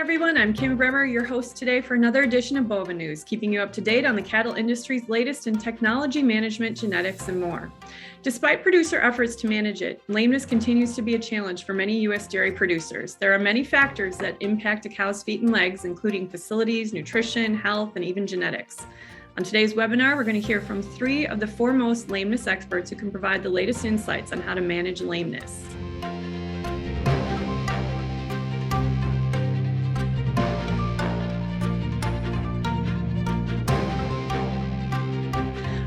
everyone, I'm Kim Bremer, your host today for another edition of BoviNews, keeping you up to date on the cattle industry's latest in technology, management, genetics, and more. Despite producer efforts to manage it, lameness continues to be a challenge for many U.S. dairy producers. There are many factors that impact a cow's feet and legs, including facilities, nutrition, health, and even genetics. On today's webinar, we're going to hear from 3 of the foremost lameness experts who can provide the latest insights on how to manage lameness.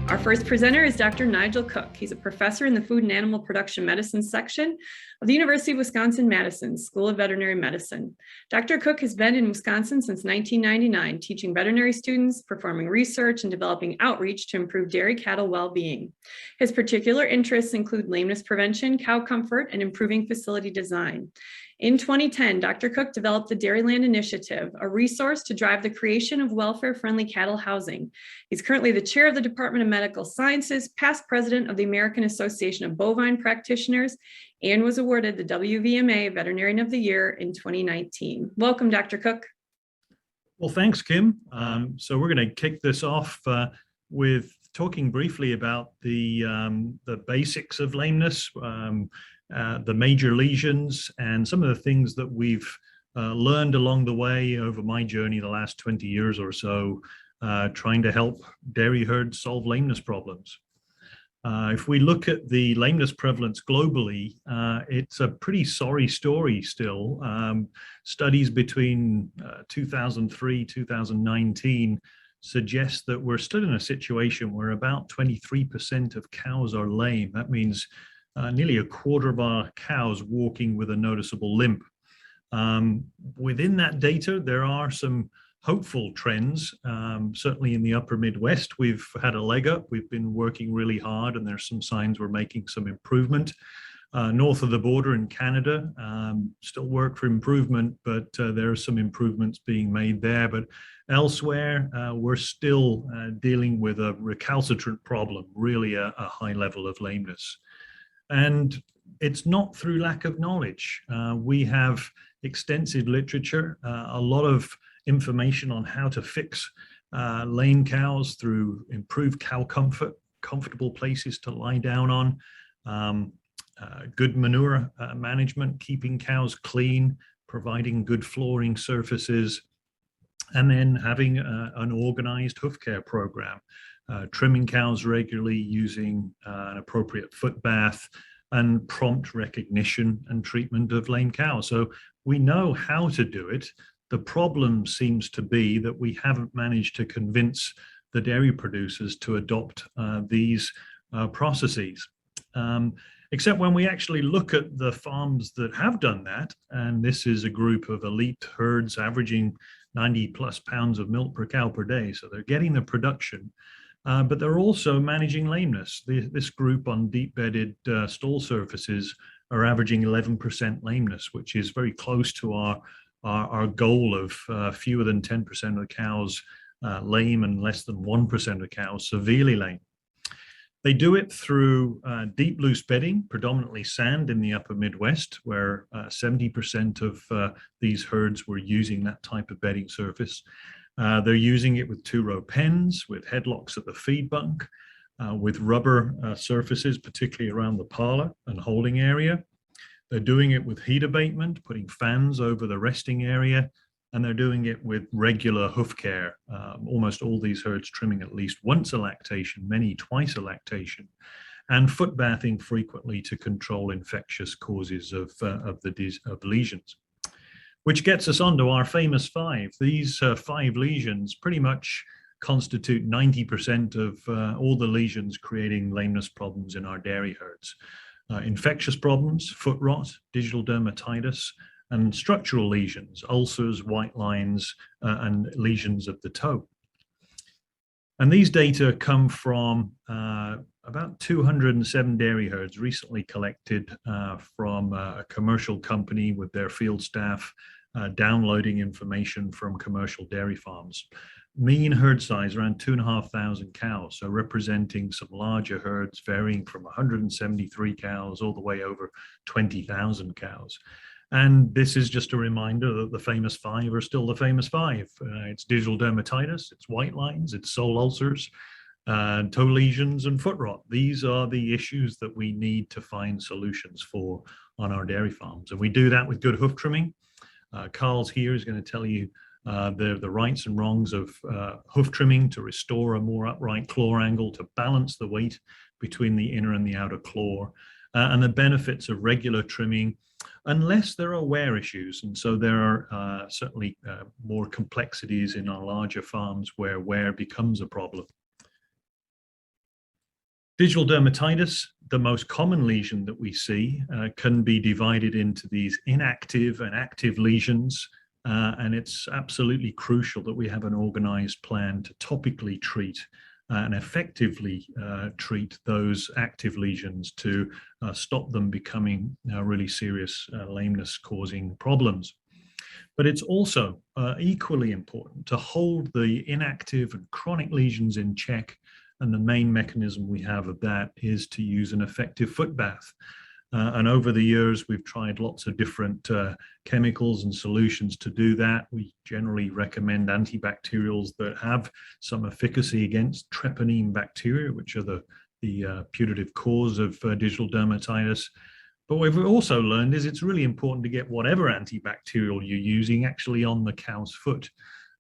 Our first presenter is Dr. Nigel Cook. He's a professor in the Food and Animal Production Medicine section of the University of Wisconsin-Madison School of Veterinary Medicine. Dr. Cook has been in Wisconsin since 1999, teaching veterinary students, performing research, and developing outreach to improve dairy cattle well-being. His particular interests include lameness prevention, cow comfort, and improving facility design. In 2010, Dr. Cook developed the Dairyland Initiative, a resource to drive the creation of welfare-friendly cattle housing. He's currently the chair of the Department of Medical Sciences, past president of the American Association of Bovine Practitioners, and was awarded the WVMA Veterinarian of the Year in 2019. Welcome, Dr. Cook. Well, thanks, Kim. So we're going to kick this off with talking briefly about the basics of lameness, the major lesions, and some of the things that we've learned along the way over my journey the last 20 years or so, trying to help dairy herds solve lameness problems. If we look at the lameness prevalence globally, it's a pretty sorry story still. Studies between 2003, 2019 suggest that we're still in a situation where about 23% of cows are lame. That means nearly a quarter of our cows walking with a noticeable limp. Within that data, there are some hopeful trends. Certainly in the upper Midwest, we've had a leg up. We've been working really hard, and there's some signs we're making some improvement. North of the border in Canada, still work for improvement, but there are some improvements being made there. But elsewhere, we're still dealing with a recalcitrant problem, really a high level of lameness. And it's not through lack of knowledge. We have extensive literature, a lot of information on how to fix lame cows through improved cow comfort, comfortable places to lie down on, good manure management, keeping cows clean, providing good flooring surfaces, and then having an organized hoof care program. Trimming cows regularly, using an appropriate foot bath, and prompt recognition and treatment of lame cows. So we know how to do it. The problem seems to be that we haven't managed to convince the dairy producers to adopt these processes. Except when we actually look at the farms that have done that, and this is a group of elite herds averaging 90 plus pounds of milk per cow per day. So they're getting the production. But they're also managing lameness. This group on deep-bedded stall surfaces are averaging 11% lameness, which is very close to our goal of fewer than 10% of the cows lame and less than 1% of cows severely lame. They do it through deep loose bedding, predominantly sand in the upper Midwest, where 70% of these herds were using that type of bedding surface. They're using it with 2-row pens, with headlocks at the feed bunk, with rubber surfaces, particularly around the parlor and holding area. They're doing it with heat abatement, putting fans over the resting area, and they're doing it with regular hoof care. Almost all these herds trimming at least once a lactation, many twice a lactation, and foot bathing frequently to control infectious causes of lesions. Which gets us onto our famous 5. These 5 lesions pretty much constitute 90% of all the lesions creating lameness problems in our dairy herds. Infectious problems, foot rot, digital dermatitis, and structural lesions, ulcers, white lines, and lesions of the toe. And these data come from about 207 dairy herds recently collected from a commercial company with their field staff downloading information from commercial dairy farms. Mean herd size around 2,500 cows, so representing some larger herds varying from 173 cows all the way over 20,000 cows. And this is just a reminder that the famous five are still the famous five. It's digital dermatitis, it's white lines, it's sole ulcers, toe lesions, and foot rot. These are the issues that we need to find solutions for on our dairy farms. And we do that with good hoof trimming. Karl's here is going to tell you the rights and wrongs of hoof trimming to restore a more upright claw angle, to balance the weight between the inner and the outer claw, and the benefits of regular trimming, unless there are wear issues. And so there are certainly more complexities in our larger farms where wear becomes a problem. Digital dermatitis, the most common lesion that we see, can be divided into these inactive and active lesions. And it's absolutely crucial that we have an organized plan to topically treat and effectively treat those active lesions to stop them becoming really serious lameness causing problems. But it's also equally important to hold the inactive and chronic lesions in check. And the main mechanism we have of that is to use an effective foot bath. And over the years, we've tried lots of different chemicals and solutions to do that. We generally recommend antibacterials that have some efficacy against treponeme bacteria, which are the putative cause of digital dermatitis. But what we've also learned is it's really important to get whatever antibacterial you're using actually on the cow's foot.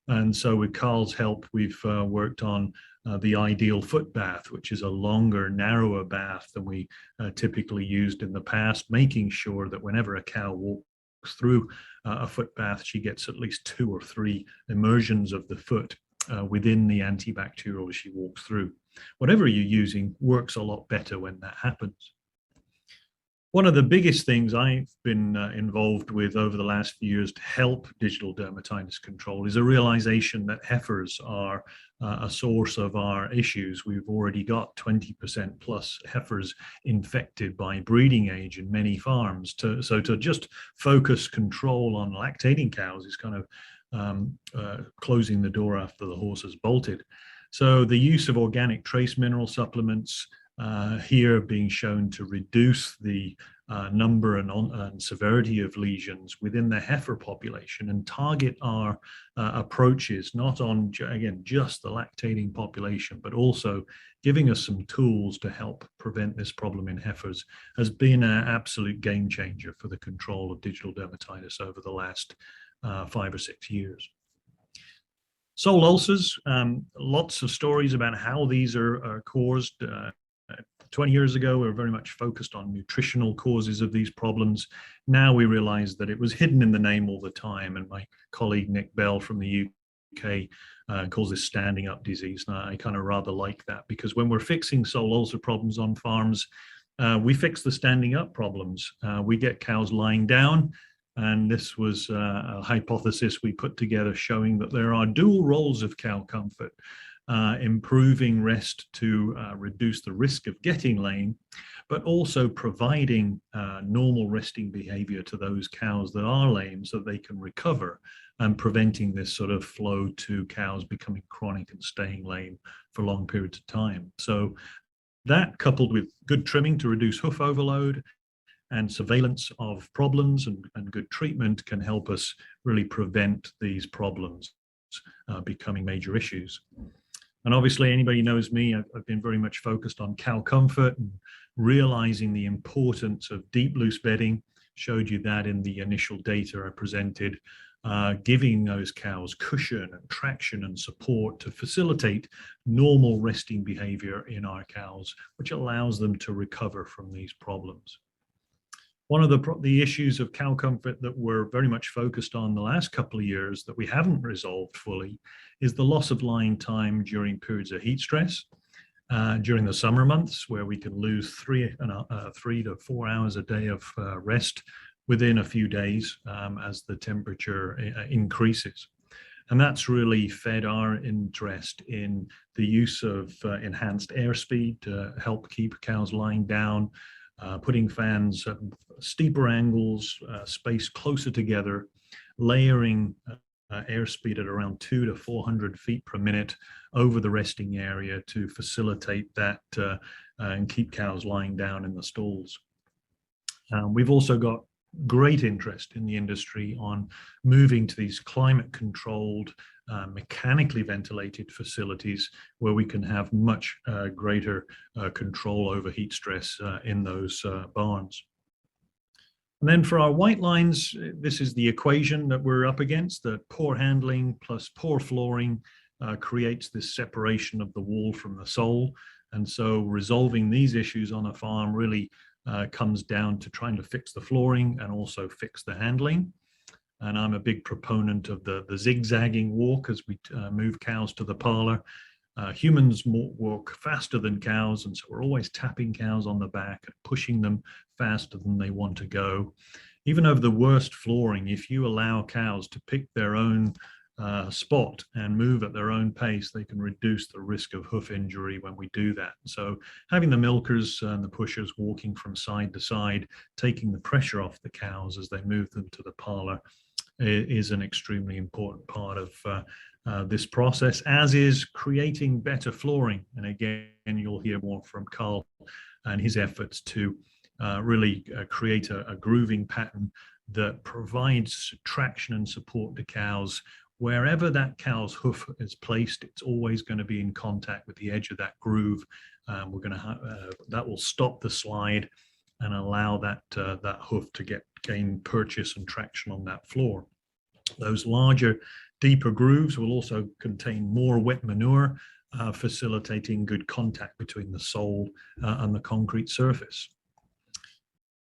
And so with Karl's help, we've worked on the ideal foot bath, which is a longer, narrower bath than we typically used in the past, making sure that whenever a cow walks through a foot bath, she gets at least 2 or 3 immersions of the foot within the antibacterial as she walks through. Whatever you're using works a lot better when that happens. One of the biggest things I've been involved with over the last few years to help digital dermatitis control is a realization that heifers are a source of our issues. We've already got 20% plus heifers infected by breeding age in many farms. So to just focus control on lactating cows is kind of closing the door after the horse has bolted. So the use of organic trace mineral supplements here being shown to reduce the number and severity of lesions within the heifer population and target our approaches not on, again, just the lactating population, but also giving us some tools to help prevent this problem in heifers has been an absolute game changer for the control of digital dermatitis over the last 5 or 6 years. Sole ulcers, lots of stories about how these are caused. 20 years ago, we were very much focused on nutritional causes of these problems. Now we realize that it was hidden in the name all the time. And my colleague Nick Bell from the UK calls this standing up disease. And I kind of rather like that, because when we're fixing sole ulcer problems on farms, we fix the standing up problems. We get cows lying down. And this was a hypothesis we put together showing that there are dual roles of cow comfort. Improving rest to reduce the risk of getting lame, but also providing normal resting behavior to those cows that are lame so they can recover, and preventing this sort of flow to cows becoming chronic and staying lame for long periods of time. So that, coupled with good trimming to reduce hoof overload and surveillance of problems and good treatment, can help us really prevent these problems becoming major issues. And obviously, anybody knows me, I've been very much focused on cow comfort and realizing the importance of deep loose bedding. Showed you that in the initial data I presented, giving those cows cushion and traction and support to facilitate normal resting behavior in our cows, which allows them to recover from these problems. One of the issues of cow comfort that we're very much focused on the last couple of years that we haven't resolved fully is the loss of lying time during periods of heat stress. During the summer months, where we can lose 3 to 4 hours a day of rest within a few days as the temperature increases. And that's really fed our interest in the use of enhanced airspeed to help keep cows lying down, putting fans at steeper angles, spaced closer together, layering airspeed at around 200 to 400 feet per minute over the resting area to facilitate that and keep cows lying down in the stalls. We've also got great interest in the industry on moving to these climate controlled, mechanically ventilated facilities where we can have much greater control over heat stress in those barns. And then for our white lines, this is the equation that we're up against, that poor handling plus poor flooring creates this separation of the wall from the sole. And so resolving these issues on a farm really comes down to trying to fix the flooring and also fix the handling. And I'm a big proponent of the zigzagging walk as we move cows to the parlor. Humans walk faster than cows, and so we're always tapping cows on the back and pushing them faster than they want to go. Even over the worst flooring, if you allow cows to pick their own spot and move at their own pace, they can reduce the risk of hoof injury when we do that. So having the milkers and the pushers walking from side to side, taking the pressure off the cows as they move them to the parlor is an extremely important part of this process, as is creating better flooring. And again, you'll hear more from Karl and his efforts to really create a grooving pattern that provides traction and support to cows. Wherever that cow's hoof is placed, it's always going to be in contact with the edge of that groove. We're going to that will stop the slide and allow that that hoof to gain purchase and traction on that floor. Those larger, deeper grooves will also contain more wet manure, facilitating good contact between the sole and the concrete surface.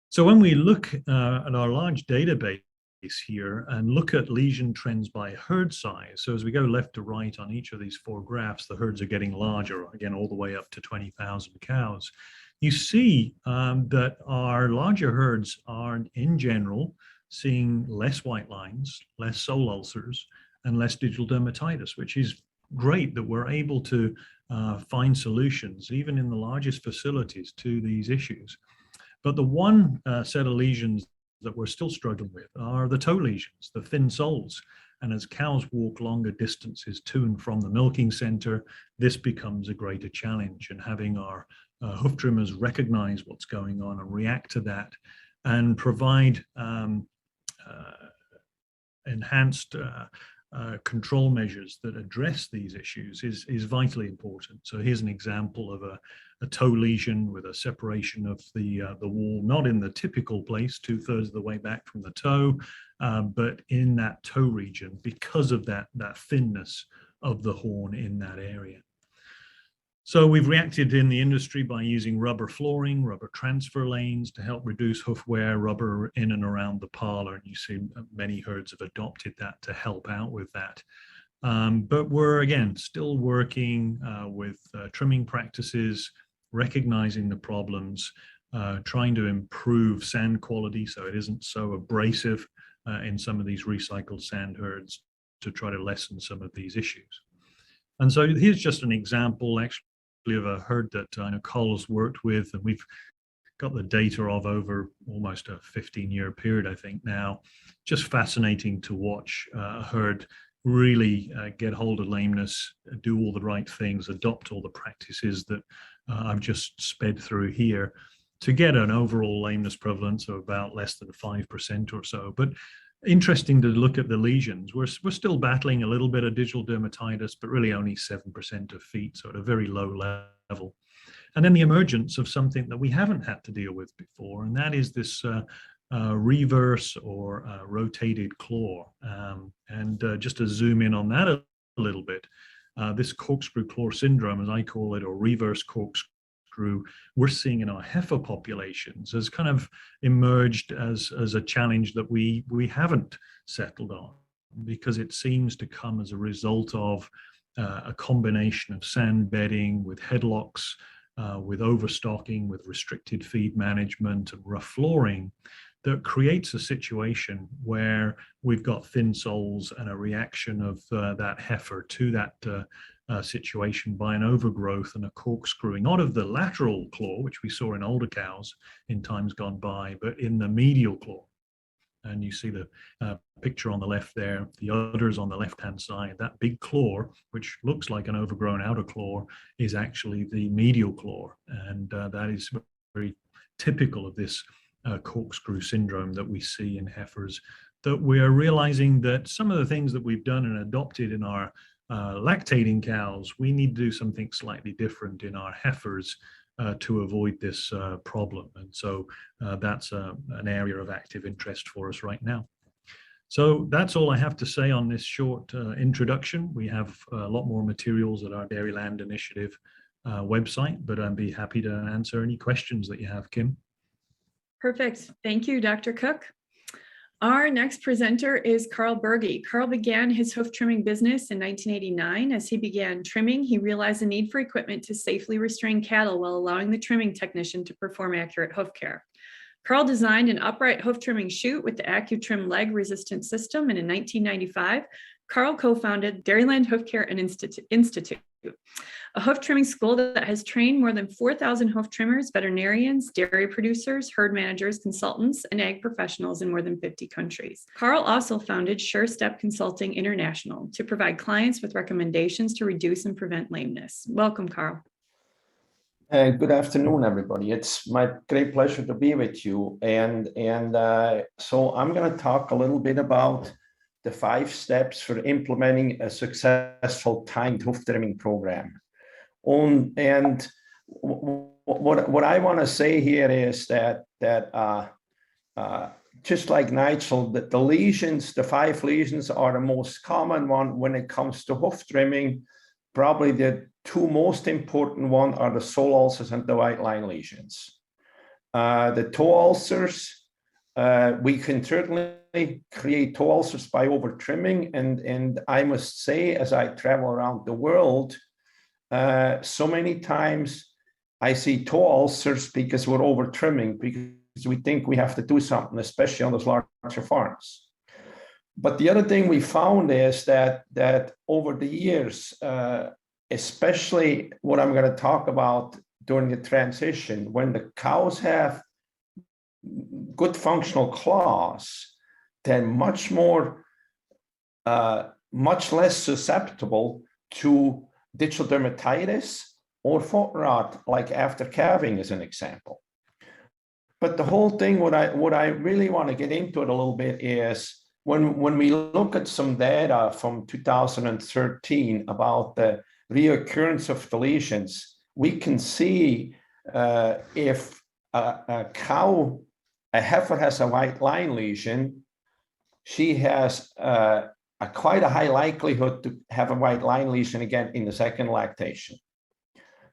So when we look at our large database here and look at lesion trends by herd size, so as we go left to right on each of these four graphs, the herds are getting larger, again, all the way up to 20,000 cows. You see that our larger herds are, in general, seeing less white lines, less sole ulcers, and less digital dermatitis, which is great that we're able to find solutions, even in the largest facilities, to these issues. But the one set of lesions that we're still struggling with are the toe lesions, the thin soles. And as cows walk longer distances to and from the milking center, this becomes a greater challenge. And having our hoof trimmers recognize what's going on and react to that and provide enhanced control measures that address these issues is vitally important. So here's an example of a toe lesion with a separation of the wall, not in the typical place, 2/3 of the way back from the toe, but in that toe region because of that thinness of the horn in that area. So we've reacted in the industry by using rubber flooring, rubber transfer lanes to help reduce hoof wear, rubber in and around the parlor. And you see many herds have adopted that to help out with that. But we're, again, still working with trimming practices, recognizing the problems, trying to improve sand quality so it isn't so abrasive in some of these recycled sand herds to try to lessen some of these issues. And so here's just an example, actually, of a herd that I know Karl's worked with, and we've got the data of over almost a 15-year period, I think now. Just fascinating to watch a herd really get hold of lameness, do all the right things, adopt all the practices that I've just sped through here to get an overall lameness prevalence of about less than 5% or so. But interesting to look at the lesions. We're still battling a little bit of digital dermatitis, but really only 7% of feet, so at a very low level. And then the emergence of something that we haven't had to deal with before, and that is this reverse or rotated claw. Just to zoom in on that a little bit, this corkscrew claw syndrome, as I call it, or reverse corkscrew, we're seeing in our heifer populations has kind of emerged as a challenge that we haven't settled on, because it seems to come as a result of a combination of sand bedding with headlocks, with overstocking, with restricted feed management and rough flooring, that creates a situation where we've got thin soles and a reaction of that heifer to that situation by an overgrowth and a corkscrewing, not of the lateral claw, which we saw in older cows in times gone by, but in the medial claw. And you see the picture on the left there, the udders on the left-hand side. That big claw, which looks like an overgrown outer claw, is actually the medial claw. And that is very typical of this corkscrew syndrome that we see in heifers, that we're realizing that some of the things that we've done and adopted in our lactating cows, we need to do something slightly different in our heifers to avoid this problem. And so that's an area of active interest for us right now. So that's all I have to say on this short introduction. We have a lot more materials at our Dairyland initiative website, but I'd be happy to answer any questions that you have, Kim. Perfect. Thank you, Dr. Cook. Our next presenter is Karl Burgi. Karl began his hoof trimming business in 1989. As he began trimming, he realized the need for equipment to safely restrain cattle while allowing the trimming technician to perform accurate hoof care. Karl designed an upright hoof trimming chute with the AccuTrim leg resistance system, and in 1995, Karl co-founded Dairyland Hoof Care and Institute, a hoof trimming school that has trained more than 4,000 hoof trimmers, veterinarians, dairy producers, herd managers, consultants, and ag professionals in more than 50 countries. Karl also founded Sure Step Consulting International to provide clients with recommendations to reduce and prevent lameness. Welcome, Karl. Good afternoon, everybody. It's my great pleasure to be with you. So I'm going to talk a little bit about the 5 steps for implementing a successful timed hoof trimming program. And what I want to say here is that just like Nigel, that the lesions, the 5 lesions are the most common one when it comes to hoof trimming. Probably the 2 most important ones are the sole ulcers and the white line lesions. The toe ulcers, we can certainly create toe ulcers by over trimming, and I must say, as I travel around the world, so many times I see toe ulcers because we're over trimming, because we think we have to do something, especially on those larger farms. But the other thing we found is that over the years, especially what I'm going to talk about during the transition, when the cows have good functional claws, they're much less susceptible to digital dermatitis or foot rot, like after calving as an example. But the whole thing, what I really want to get into it a little bit is when we look at some data from 2013 about the reoccurrence of the lesions, we can see if a heifer has a white line lesion, she has quite a high likelihood to have a white line lesion again in the second lactation.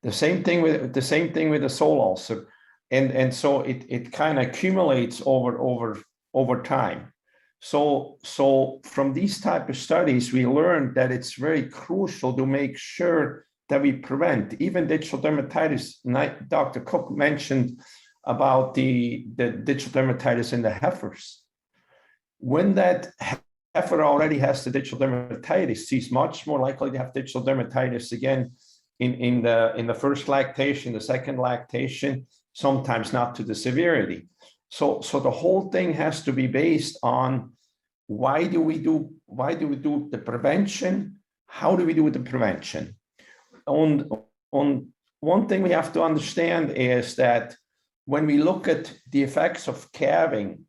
The same thing with the sole ulcer, and so it kind of accumulates over time. So from these type of studies, we learned that it's very crucial to make sure that we prevent even digital dermatitis. Dr. Cook mentioned about the digital dermatitis in the heifers. When that heifer already has the digital dermatitis, she's much more likely to have digital dermatitis again in the first lactation, the second lactation, sometimes not to the severity. So the whole thing has to be based on why do we do the prevention? How do we do the prevention? On one thing we have to understand is that when we look at the effects of calving,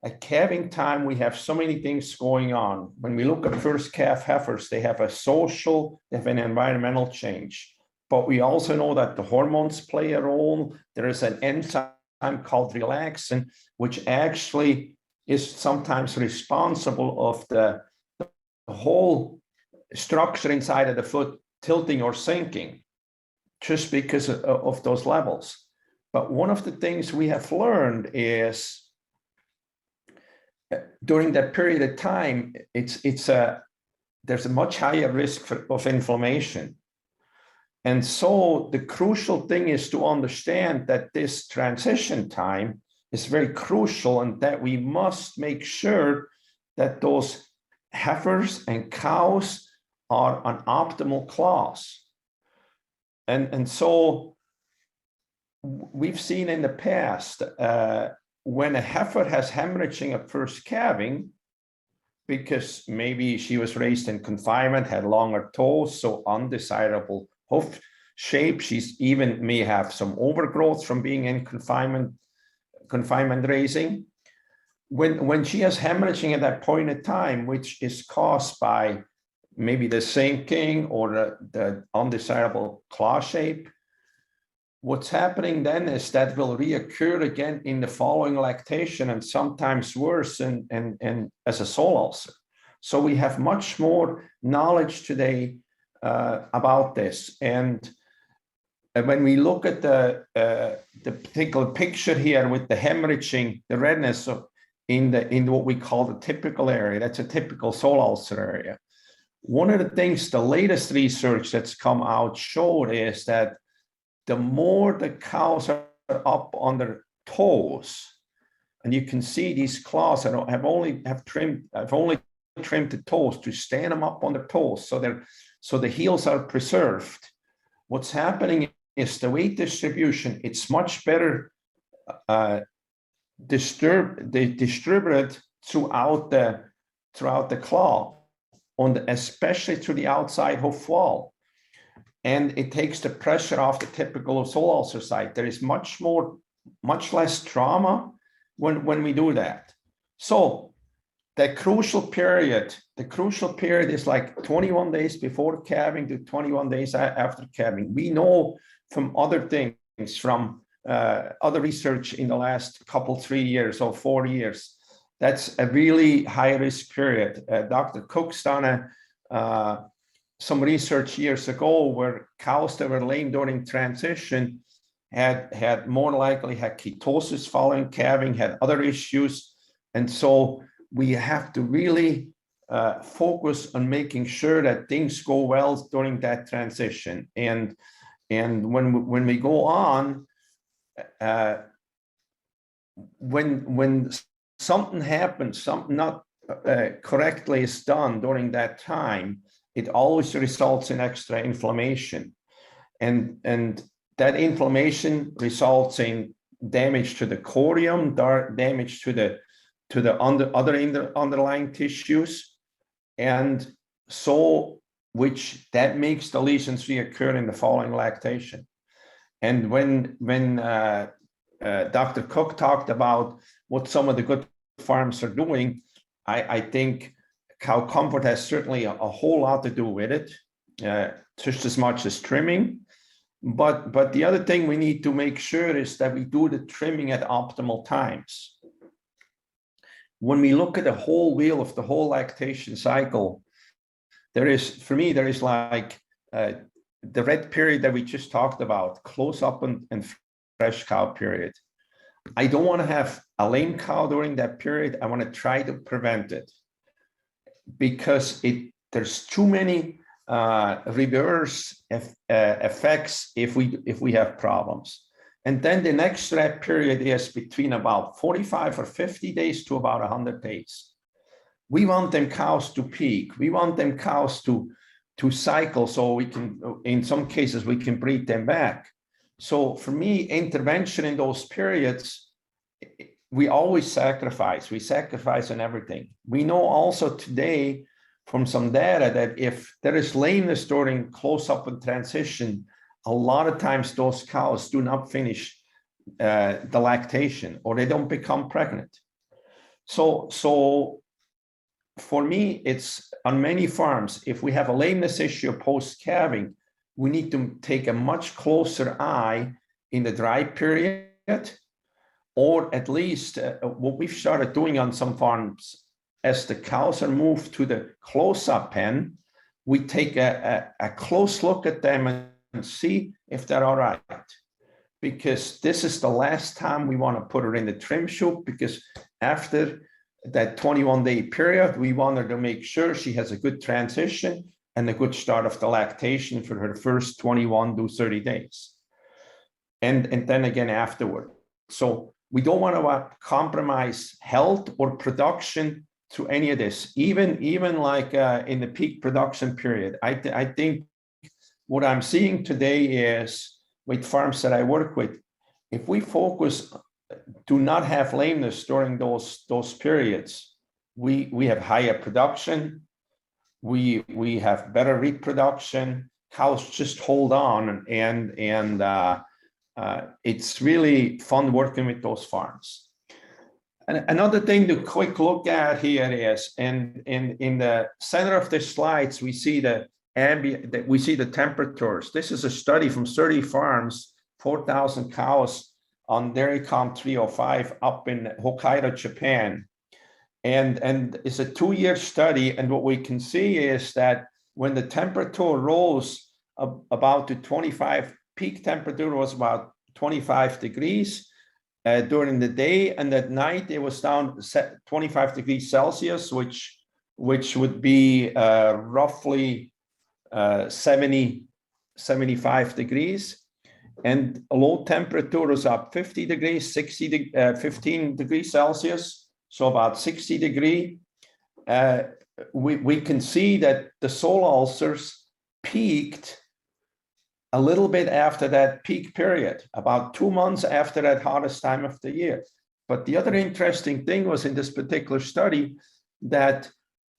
at calving time, we have so many things going on. When we look at first calf heifers, they have they have an environmental change. But we also know that the hormones play a role. There is an enzyme called relaxin, which actually is sometimes responsible of the whole structure inside of the foot tilting or sinking, just because of those levels. But one of the things we have learned is during that period of time, there's a much higher risk of inflammation. And so the crucial thing is to understand that this transition time is very crucial, and that we must make sure that those heifers and cows are on optimal claws. And so we've seen in the past, when a heifer has hemorrhaging at first calving, because maybe she was raised in confinement, had longer toes, so undesirable hoof shape. She's even may have some overgrowth from being in confinement confinement raising. When she has hemorrhaging at that point in time, which is caused by maybe the sinking or the undesirable claw shape, what's happening then is that will reoccur again in the following lactation, and sometimes worse and as a sole ulcer. So we have much more knowledge today about this. And when we look at the particular picture here with the hemorrhaging, the redness in what we call the typical area, that's a typical sole ulcer area. One of the things, the latest research that's come out showed is that the more the cows are up on their toes, and you can see these claws, I've only trimmed the toes to stand them up on their toes, so the heels are preserved. What's happening is the weight distribution, it's much better distributed throughout the claw, especially to the outside hoof wall. And it takes the pressure off the typical sole ulcer site. There is much less trauma when we do that. So the crucial period is like 21 days before calving to 21 days after calving. We know from other things, from other research in the last 3 years or 4 years, that's a really high risk period. Dr. Cook's done some research years ago where cows that were lame during transition had more likely had ketosis following calving, had other issues. And so we have to really focus on making sure that things go well during that transition. And when we go on, when something happens, something not correctly is done during that time, it always results in extra inflammation. And that inflammation results in damage to the corium, damage to the other underlying tissues, and so that makes the lesions reoccur in the following lactation. And when Dr. Cook talked about what some of the good farms are doing, I think cow comfort has certainly a whole lot to do with it, just as much as trimming. But the other thing we need to make sure is that we do the trimming at optimal times. When we look at the whole wheel of the whole lactation cycle, there is like the red period that we just talked about, close up and fresh cow period. I don't want to have a lame cow during that period. I want to try to prevent it, because there's too many reverse effects if we have problems. And then the next red period is between about 45 or 50 days to about 100 days. We want them cows to peak. We want them cows to cycle, so we can, in some cases, we can breed them back. So for me, intervention in those periods, we always sacrifice. We sacrifice on everything. We know also today from some data that if there is lameness during close-up and transition, a lot of times those cows do not finish the lactation, or they don't become pregnant. So for me, it's on many farms, if we have a lameness issue post-calving, we need to take a much closer eye in the dry period, or at least what we've started doing on some farms, as the cows are moved to the close-up pen, we take a close look at them and see if they're all right. Because this is the last time we want to put her in the trim chute, because after that 21-day period, we want her to make sure she has a good transition and a good start of the lactation for her first 21 to 30 days. And then again afterward. So we don't want to compromise health or production through any of this, even like in the peak production period. I think what I'm seeing today is, with farms that I work with, if we focus, do not have lameness during those periods, we have higher production, we have better reproduction, cows just hold on, and it's really fun working with those farms. And another thing to quick look at here is, in the center of the slides, we see the temperatures. This is a study from 30 farms, 4,000 cows on Dairy Comp 305 up in Hokkaido, Japan. And it's a 2-year study. And what we can see is that when the temperature rose about to 25, peak temperature was about 25 degrees during the day, and at night it was down 25 degrees Celsius, which would be roughly 75 degrees. And a low temperature was up 50 degrees, 15 degrees Celsius, so about 60 degrees. We can see that the soil ulcers peaked a little bit after that peak period, about 2 months after that hottest time of the year. But the other interesting thing was in this particular study that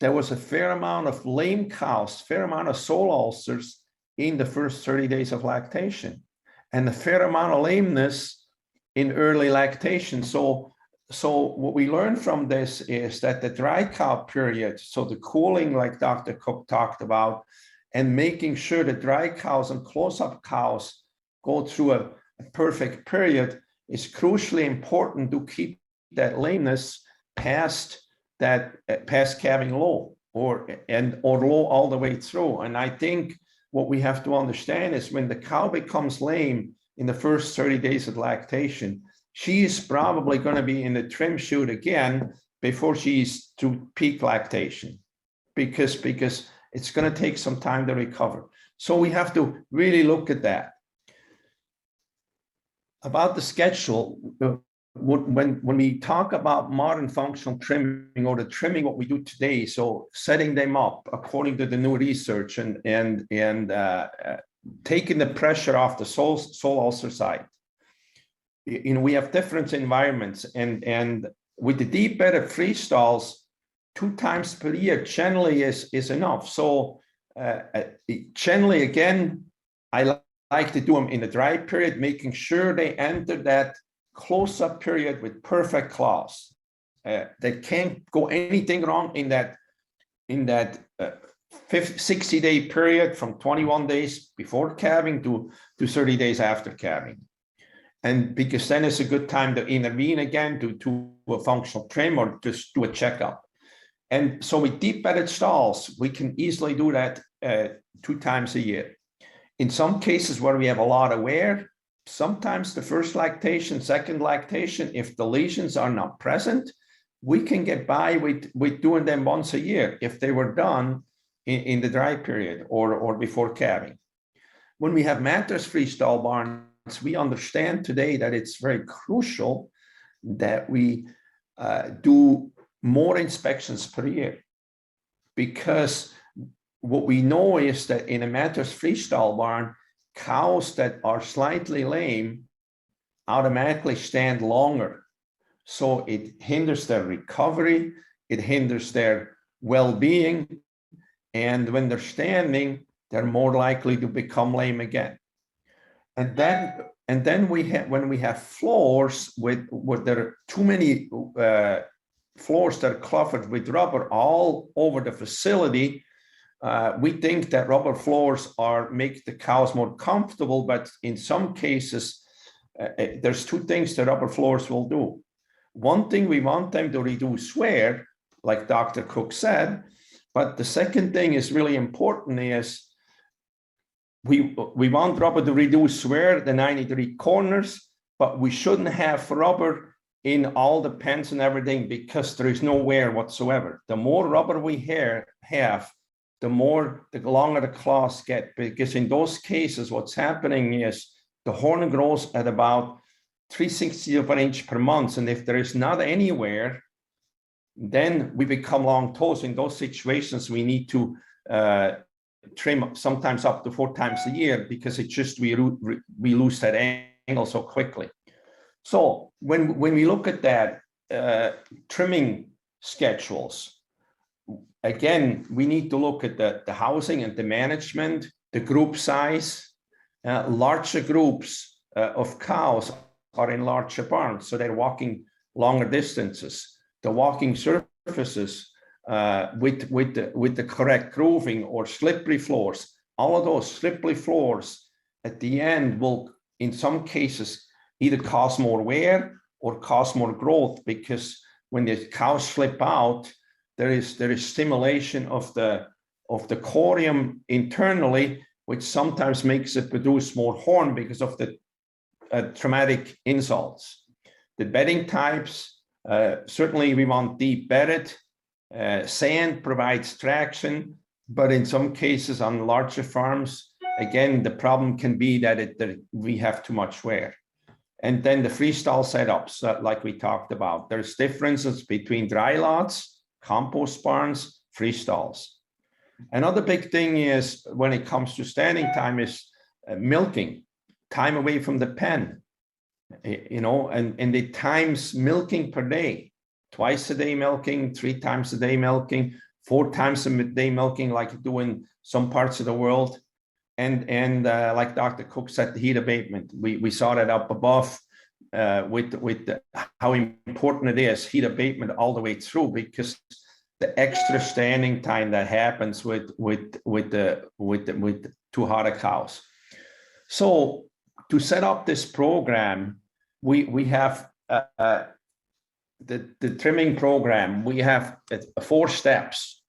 there was a fair amount of lame cows, fair amount of soil ulcers in the first 30 days of lactation, and a fair amount of lameness in early lactation. So what we learned from this is that the dry cow period, so the cooling like Dr. Cook talked about, and making sure the dry cows and close-up cows go through a perfect period is crucially important to keep that lameness past calving low or low all the way through. And I think what we have to understand is when the cow becomes lame in the first 30 days of lactation, she is probably going to be in the trim chute again before she's to peak lactation, because it's going to take some time to recover. So we have to really look at that. About the schedule, when we talk about modern functional trimming, or the trimming what we do today, so setting them up according to the new research and taking the pressure off the soil ulcer side. You know, we have different environments, and with the deep bedded freestalls, 2 times per year generally is enough. So generally, again, I like to do them in the dry period, making sure they enter that close-up period with perfect claws. There can't go anything wrong in that 60-day period from 21 days before calving to 30 days after calving. And because then it's a good time to intervene again, to do a functional trim or just do a checkup. And so with deep bedded stalls, we can easily do that 2 times a year. In some cases where we have a lot of wear, sometimes the first lactation, second lactation, if the lesions are not present, we can get by with doing them once a year if they were done in the dry period or before calving. When we have mattress-free stall barns, we understand today that it's very crucial that we do more inspections per year, because what we know is that in a mattress-free stall barn, cows that are slightly lame automatically stand longer. So it hinders their recovery, it hinders their well-being, and when they're standing, they're more likely to become lame again. And then when we have floors where there are too many floors that are covered with rubber all over the facility, we think that rubber floors make the cows more comfortable, but in some cases, there's 2 things that rubber floors will do. One thing, we want them to reduce wear, like Dr. Cook said, but the second thing is really important is we want rubber to reduce wear, the 90-degree corners, but we shouldn't have rubber in all the pens and everything because there is no wear whatsoever. The more rubber we have, the longer the claws get, because in those cases, what's happening is the horn grows at about 3/60 of an inch per month. And if there is not any wear, then we become long toes. In those situations, we need to trim sometimes up to 4 times a year because it's just we lose that angle so quickly. So when we look at that trimming schedules, again, we need to look at the housing and the management, the group size. Larger groups of cows are in larger barns, so they're walking longer distances. The walking surfaces with the correct grooving or slippery floors, all of those slippery floors at the end will, in some cases, either cause more wear or cause more growth, because when the cows slip out, there is stimulation of the corium internally, which sometimes makes it produce more horn because of the traumatic insults. The bedding types, certainly we want deep bedded. Sand provides traction, but in some cases on larger farms, again, the problem can be that we have too much wear. And then the freestall setups, like we talked about, there's differences between dry lots, compost barns, freestalls. Another big thing is when it comes to standing time is milking, time away from the pen, and the times milking per day, twice a day milking, 3 times a day milking, 4 times a day milking, like you do in some parts of the world. And like Dr. Cook said, the heat abatement, we saw that up above with how important it is, heat abatement all the way through, because the extra standing time that happens with too hot a cows. So to set up this program, we have the trimming program. We have 4 steps.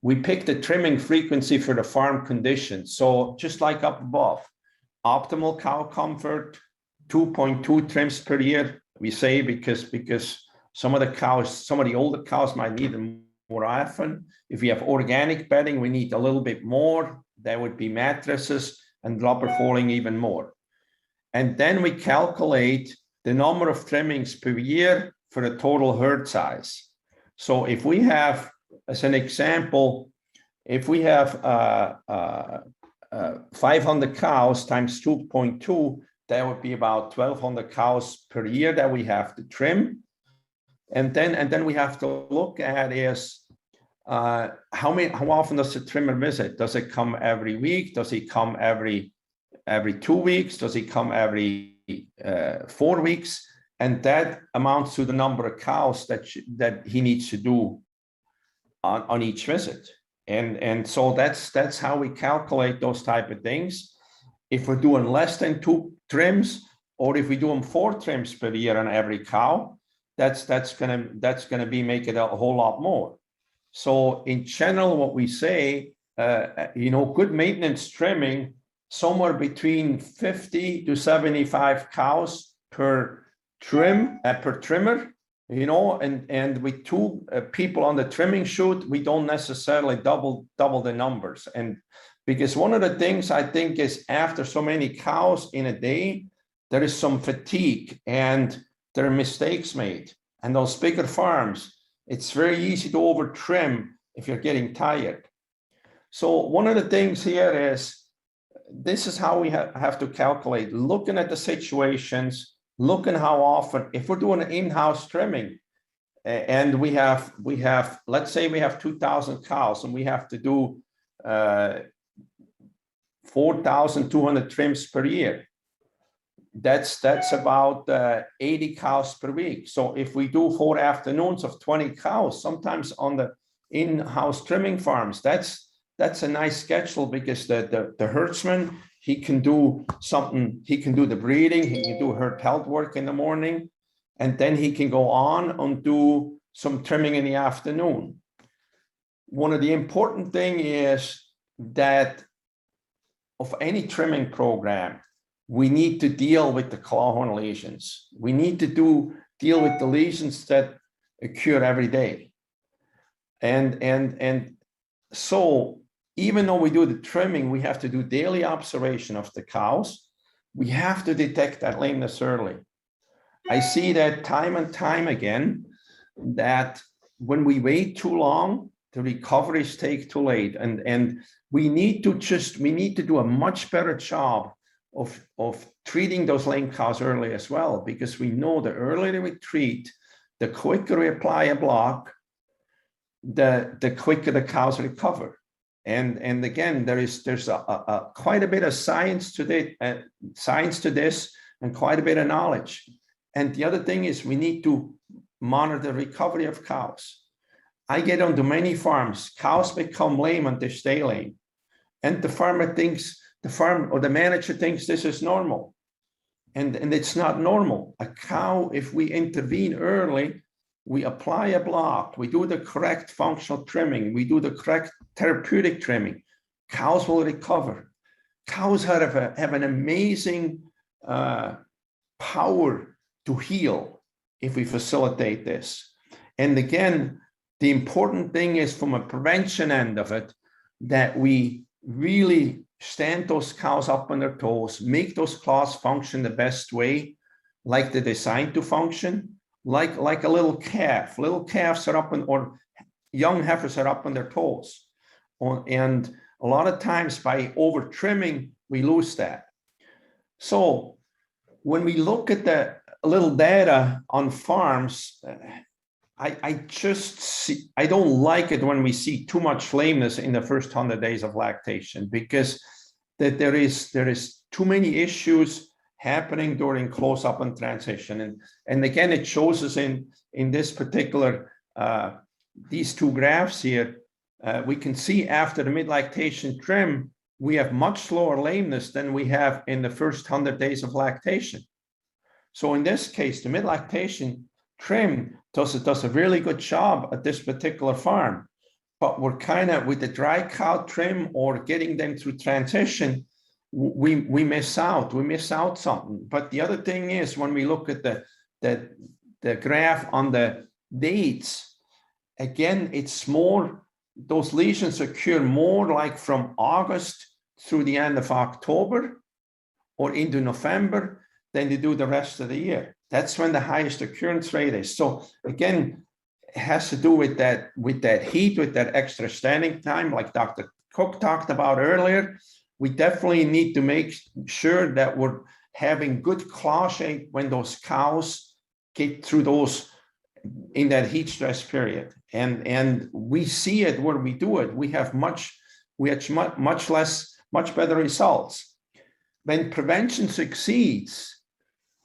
We pick the trimming frequency for the farm conditions. So just like up above, optimal cow comfort, 2.2 trims per year, we say, because some of the older cows might need them more often. If we have organic bedding, we need a little bit more. There would be mattresses and rubber falling even more. And then we calculate the number of trimmings per year for the total herd size. So if we have, as an example, if we have 500 cows times 2.2, that would be about 1,200 cows per year that we have to trim. And then we have to look at is how often does the trimmer visit? Does it come every week? Does he come every 2 weeks? Does he come every 4 weeks? And that amounts to the number of cows that he needs to do on each visit. And so that's how we calculate those type of things. If we're doing less than 2 trims, or if we do them 4 trims per year on every cow, that's gonna be make it a whole lot more. So in general, what we say, good maintenance trimming, somewhere between 50 to 75 cows per trimmer, and with 2 people on the trimming chute, we don't necessarily double the numbers. And because one of the things I think is after so many cows in a day, there is some fatigue and there are mistakes made. And those bigger farms, it's very easy to over trim if you're getting tired. So one of the things here is, this is how we have to calculate, looking at the situations, looking how often, if we're doing an in-house trimming, and we have, let's say we have 2,000 cows and we have to do 4,200 trims per year. That's about 80 cows per week. So if we do 4 afternoons of 20 cows, sometimes on the in-house trimming farms, that's a nice schedule, because the herdsman, he can do something, he can do the breeding, he can do herd health work in the morning, and then he can go on and do some trimming in the afternoon. One of the important thing is that of any trimming program, we need to deal with the clawhorn lesions. We need to deal with the lesions that occur every day. And so even though we do the trimming, we have to do daily observation of the cows. We have to detect that lameness early. I see that time and time again, that when we wait too long, the recoveries take too late. And we need to do a much better job of treating those lame cows early as well, because we know the earlier we treat, the quicker we apply a block, the quicker the cows recover. And again, there's quite a bit of science to this, and quite a bit of knowledge. And the other thing is we need to monitor the recovery of cows. I get onto many farms, cows become lame and they stay lame. And the farmer thinks, the manager thinks this is normal. And it's not normal. A cow, if we intervene early, we apply a block, we do the correct functional trimming, we do the correct therapeutic trimming, cows will recover. Cows have an amazing power to heal if we facilitate this. And again, the important thing is from a prevention end of it, that we really stand those cows up on their toes, make those claws function the best way, like they're designed to function, like a little calf. Little calves are up on, or young heifers are up on their toes. And a lot of times by over trimming, we lose that. So when we look at the little data on farms, I just see, I don't like it when we see too much lameness in the first 100 days of lactation, because that there is too many issues happening during close-up and transition. And again, it shows us in this particular, these two graphs here, we can see after the mid-lactation trim, we have much lower lameness than we have in the first 100 days of lactation. So in this case, the mid-lactation trim does a really good job at this particular farm, but we're kind of with the dry cow trim or getting them through transition, we miss out something. But the other thing is, when we look at the graph on the dates, again, it's more, those lesions occur more like from August through the end of October or into November than they do the rest of the year. That's when the highest occurrence rate is. So again, it has to do with that heat, with that extra standing time, like Dr. Cook talked about earlier. We definitely need to make sure that we're having good claw shape when those cows get through those in that heat stress period. And we see it where we do it. We have much better results. When prevention succeeds,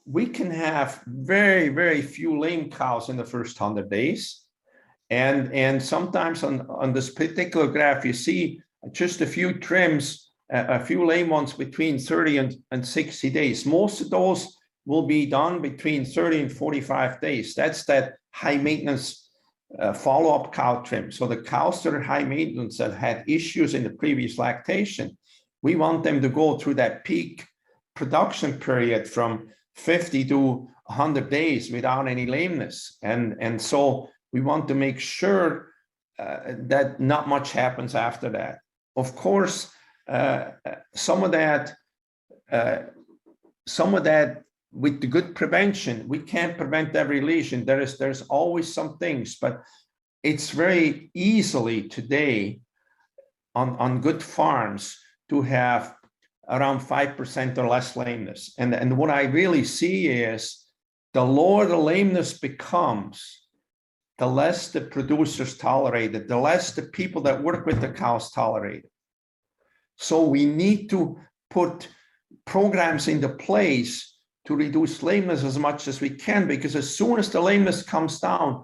we can have very, very few lame cows in the first 100 days. And sometimes on this particular graph, you see just a few trims, a few lame ones between 30 and 60 days. Most of those will be done between 30 and 45 days. That's that high maintenance follow-up cow trim. So the cows that are high maintenance that had issues in the previous lactation, we want them to go through that peak production period from 50 to 100 days without any lameness. And so we want to make sure that not much happens after that. Of course, some of that with the good prevention, we can't prevent every lesion. There's always some things, but it's very easily today on good farms to have around 5% or less lameness. And what I really see is the lower the lameness becomes, the less the producers tolerate it, the less the people that work with the cows tolerate it. So we need to put programs into place to reduce lameness as much as we can, because as soon as the lameness comes down,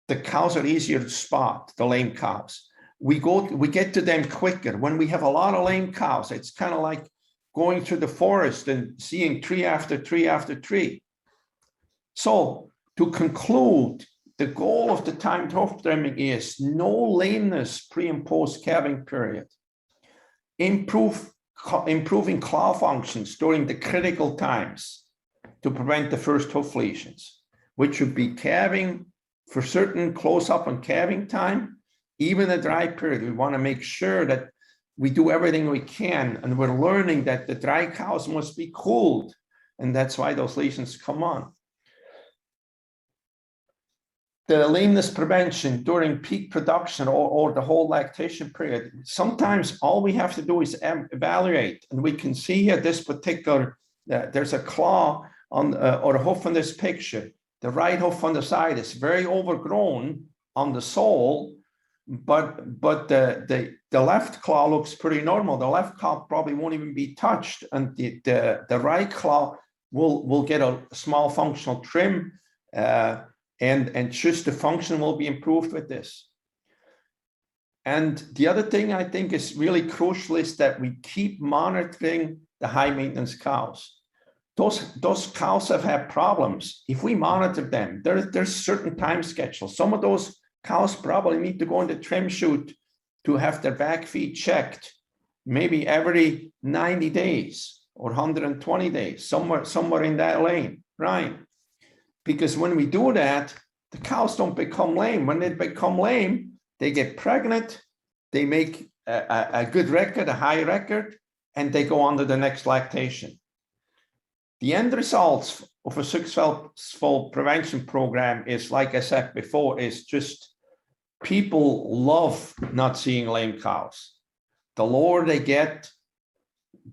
the cows are easier to spot, the lame cows. We get to them quicker. When we have a lot of lame cows, it's kind of like going through the forest and seeing tree after tree after tree. So to conclude, the goal of the timed hoof trimming is no lameness pre and post calving period. Improving claw functions during the critical times to prevent the first hoof lesions, which would be calving for certain close-up and calving time, even a dry period. We want to make sure that we do everything we can, and we're learning that the dry cows must be cooled, and that's why those lesions come on. The lameness prevention during peak production or the whole lactation period, sometimes all we have to do is evaluate, and we can see here this particular, there's a claw on or a hoof in this picture. The right hoof on the side is very overgrown on the sole, but the left claw looks pretty normal. The left claw probably won't even be touched, and the right claw we'll get a small functional trim, and just the function will be improved with this. And the other thing I think is really crucial is that we keep monitoring the high maintenance cows. Those cows have had problems. If we monitor them, there's certain time schedules. Some of those cows probably need to go in the trim chute to have their back feet checked, maybe every 90 days or 120 days, somewhere in that lane, right? Because when we do that, the cows don't become lame. When they become lame, they get pregnant, they make a good record, a high record, and they go on to the next lactation. The end results of a successful prevention program is, like I said before, is just people love not seeing lame cows. The lower they get,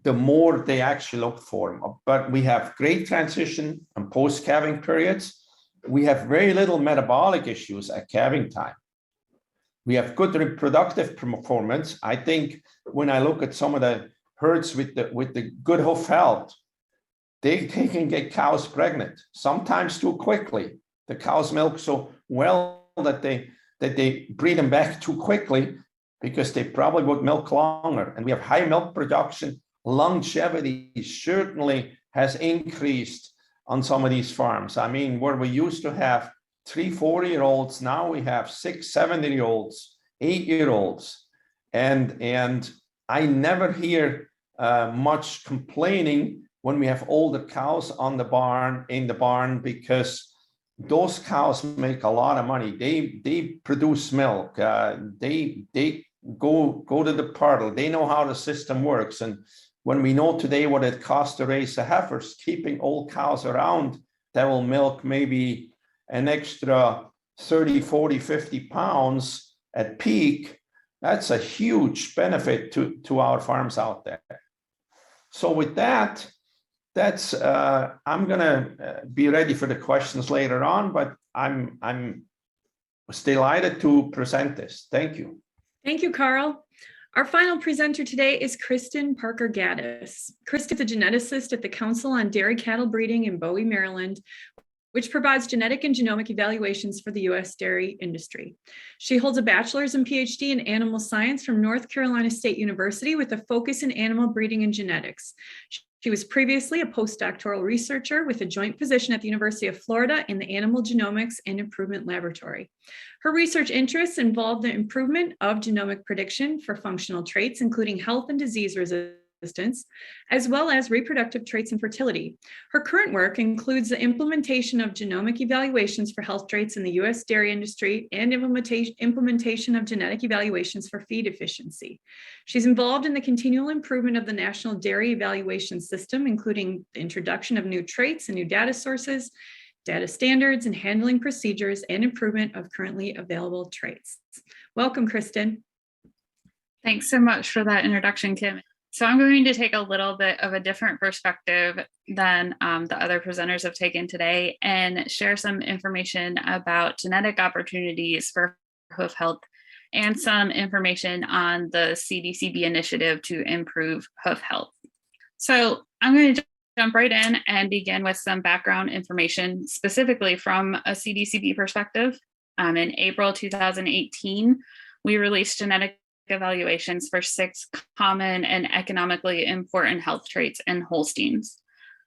the more they actually look for them. But we have great transition and post-calving periods. We have very little metabolic issues at calving time. We have good reproductive performance. I think when I look at some of the herds with the good hoof health, they can get cows pregnant, sometimes too quickly. The cows milk so well that they breed them back too quickly because they probably would milk longer. And we have high milk production. Longevity certainly has increased on some of these farms. I mean, where we used to have 3 40-year-olds, now we have 6 70-year-olds, 8-year-olds. And I never hear much complaining when we have older cows in the barn, because those cows make a lot of money. They produce milk. They go to the puddle. They know how the system works. And when we know today what it costs to raise the heifers, keeping old cows around that will milk maybe an extra 30, 40, 50 pounds at peak, that's a huge benefit to our farms out there. So with that, I'm gonna be ready for the questions later on, but I'm delighted to present this. Thank you. Thank you, Karl. Our final presenter today is Kristen Parker Gaddis. Kristen is a geneticist at the Council on Dairy Cattle Breeding in Bowie, Maryland, which provides genetic and genomic evaluations for the U.S. dairy industry. She holds a bachelor's and PhD in animal science from North Carolina State University with a focus in animal breeding and genetics. She was previously a postdoctoral researcher with a joint position at the University of Florida in the Animal Genomics and Improvement Laboratory. Her research interests involve the improvement of genomic prediction for functional traits, including health and disease resistance, as well as reproductive traits and fertility. Her current work includes the implementation of genomic evaluations for health traits in the U.S. dairy industry and implementation of genetic evaluations for feed efficiency. She's involved in the continual improvement of the National Dairy Evaluation System, including the introduction of new traits and new data sources, data standards and handling procedures, and improvement of currently available traits. Welcome, Kristen. Thanks so much for that introduction, Kim. So I'm going to take a little bit of a different perspective than the other presenters have taken today and share some information about genetic opportunities for hoof health and some information on the CDCB initiative to improve hoof health. So I'm going to jump right in and begin with some background information, specifically from a CDCB perspective. In April 2018, we released genetic evaluations for 6 common and economically important health traits in Holsteins.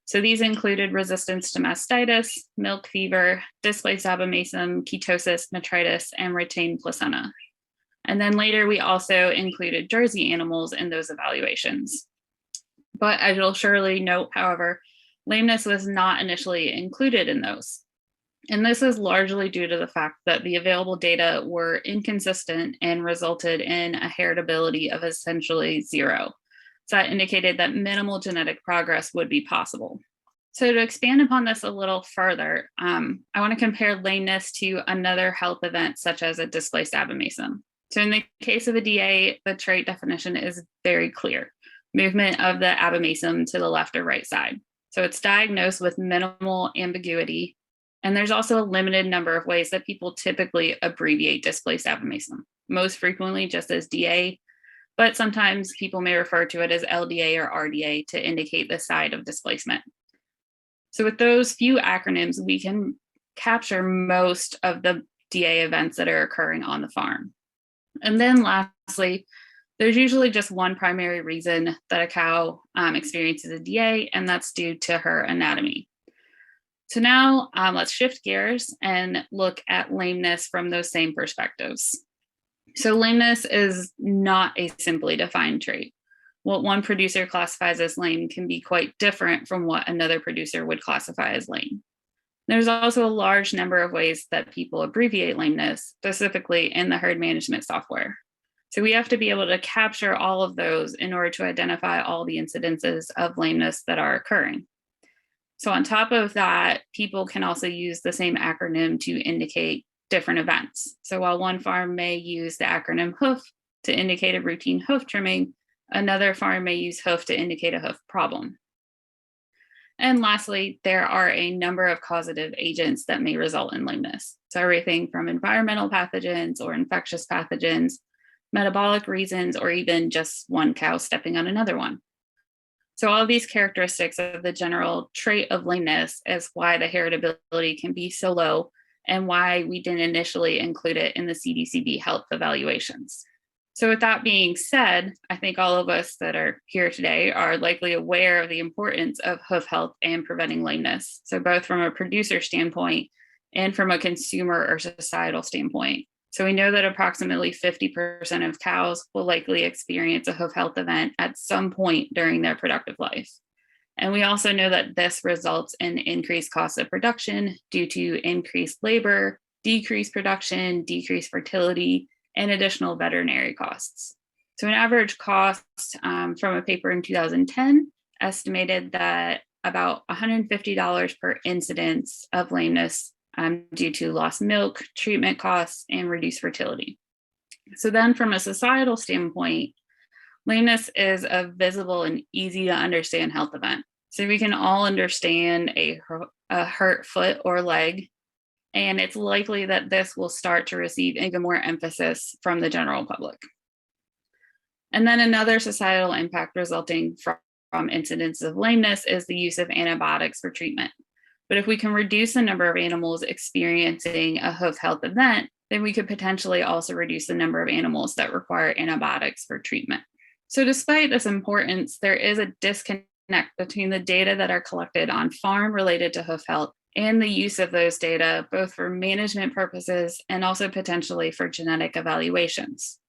So these included resistance to mastitis, milk fever, displaced abomasum, ketosis, metritis, and retained placenta. And then later we also included Jersey animals in those evaluations. But as you'll surely note, however, lameness was not initially included in those. And this is largely due to the fact that the available data were inconsistent and resulted in a heritability of essentially 0. So that indicated that minimal genetic progress would be possible. So to expand upon this a little further, I want to compare lameness to another health event such as a displaced abomasum. So in the case of a DA, the trait definition is very clear: movement of the abomasum to the left or right side. So it's diagnosed with minimal ambiguity. And there's also a limited number of ways that people typically abbreviate displaced abomasum, most frequently just as DA, but sometimes people may refer to it as LDA or RDA to indicate the side of displacement. So with those few acronyms, we can capture most of the DA events that are occurring on the farm. And then lastly, there's usually just one primary reason that a cow experiences a DA, and that's due to her anatomy. So now let's shift gears and look at lameness from those same perspectives. So lameness is not a simply defined trait. What one producer classifies as lame can be quite different from what another producer would classify as lame. There's also a large number of ways that people abbreviate lameness, specifically in the herd management software. So we have to be able to capture all of those in order to identify all the incidences of lameness that are occurring. So on top of that, people can also use the same acronym to indicate different events. So while one farm may use the acronym Hoof to indicate a routine hoof trimming, another farm may use Hoof to indicate a hoof problem. And lastly, there are a number of causative agents that may result in lameness. So everything from environmental pathogens or infectious pathogens, metabolic reasons, or even just one cow stepping on another one. So all of these characteristics of the general trait of lameness is why the heritability can be so low and why we didn't initially include it in the CDCB health evaluations. So with that being said, I think all of us that are here today are likely aware of the importance of hoof health and preventing lameness. So both from a producer standpoint and from a consumer or societal standpoint. So we know that approximately 50% of cows will likely experience a hoof health event at some point during their productive life. And we also know that this results in increased costs of production due to increased labor, decreased production, decreased fertility, and additional veterinary costs. So an average cost from a paper in 2010 estimated that about $150 per incidence of lameness due to lost milk, treatment costs, and reduced fertility. So then from a societal standpoint, lameness is a visible and easy to understand health event. So we can all understand a hurt foot or leg, and it's likely that this will start to receive even more emphasis from the general public. And then another societal impact resulting from incidents of lameness is the use of antibiotics for treatment. But if we can reduce the number of animals experiencing a hoof health event, then we could potentially also reduce the number of animals that require antibiotics for treatment. So despite this importance, there is a disconnect between the data that are collected on farm related to hoof health and the use of those data, both for management purposes and also potentially for genetic evaluations.